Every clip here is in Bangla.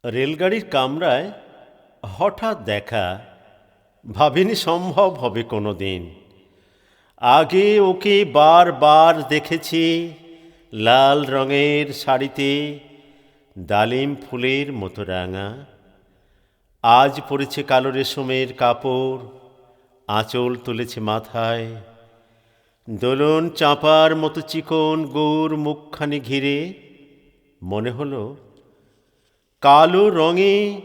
রেলগাড়ির কামরায় হঠাৎ দেখা, ভাবিনি সম্ভব হবে কোনো দিন। আগে ওকে বারবার দেখেছি লাল রঙের শাড়িতে, ডালিম ফুলের মতো রাঙা। আজ পরেছে কালো রেশমের কাপড়, আঁচল তুলেছে মাথায়, দোলন চাঁপার মতো চিকন গৌর মুখখানি ঘিরে। মনে হলো কালো রঙে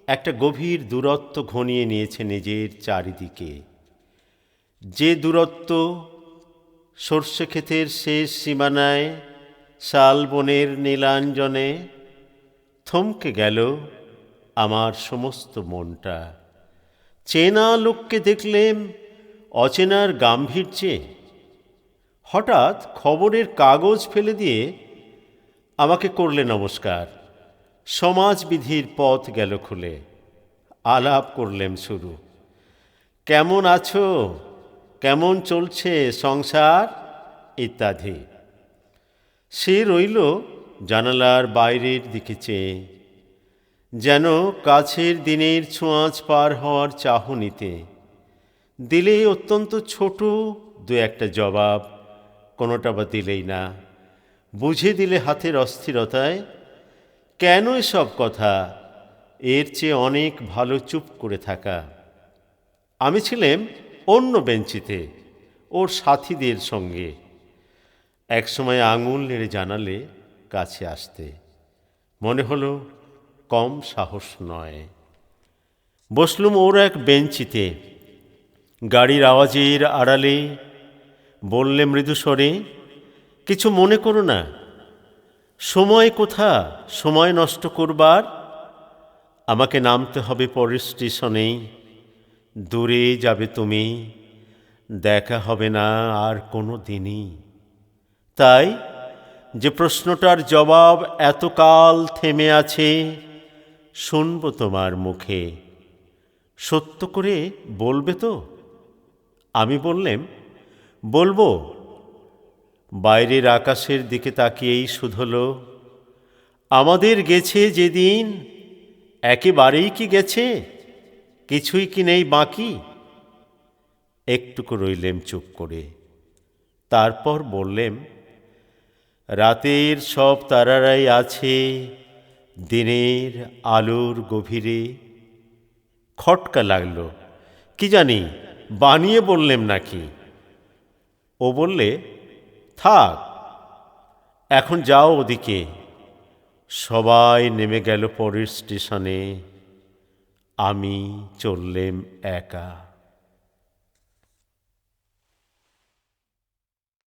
একটা গভীর দূরত্ব ঘনিয়ে নিয়েছে নিজের চারিদিকে। যে দূরত্ব সর্ষে ক্ষেতের শেষ সীমানায় শালবনের নীলাঞ্জনে। থমকে গেল আমার সমস্ত মনটা। চেনা লোককে দেখলেম অচেনার গাম্ভীর্যে। হঠাৎ খবরের কাগজ ফেলে দিয়ে আমাকে করলে নমস্কার। সমাজবিধির পথ গেল খুলে। আলাপ করলেম শুরু। কেমন আছো, কেমন চলছে সংসার ইত্যাদি। সে রইল জানালার বাইরের দিকে চেয়ে, যেন কাছের দিনের ছোঁয়াচ পার হওয়ার চাহনিতে। দিলে অত্যন্ত ছোট দু একটা জবাব, কোনোটা বা দিলেই না। বুঝে দিলে হাতের অস্থিরতায়। কেন এসব কথা, এর চেয়ে অনেক ভালো চুপ করে থাকা। আমি ছিলাম অন্য বেঞ্চিতে ওর সাথীদের সঙ্গে। একসময় আঙুল নেড়ে জানালে কাছে আসতে। মনে হলো কম সাহস নয়। বসলুম ওর এক বেঞ্চিতে। গাড়ির আওয়াজের আড়ালে বললে মৃদু স্বরে, কিছু মনে করো না। সময় কোথা সময় নষ্ট করবার? আমাকে নামতে হবে পরের স্টেশনেই। দূরে যাবে তুমি, দেখা হবে না আর কোনো দিনই। তাই যে প্রশ্নটার জবাব এতকাল থেমে আছে, শুনব তোমার মুখে। সত্য করে বলবে তো? আমি বললেম, বলবো। বাইরের আকাশের দিকে তাকিয়েই শুধলো, আমাদের গেছে যেদিন, একেবারেই কি গেছে? কিছুই কি নেই বাকি? একটুকু রইলেম চুপ করে। তারপর বললেম, রাতের সব তারারাই আছে দিনের আলোর গভীরে। খটকা লাগলো, কি জানি বানিয়ে বললেম নাকি। ও বললে, থাক, এখন যাও ওদিকে। সবাই নেমে গেল পরের স্টেশনে, আমি চললেম একা।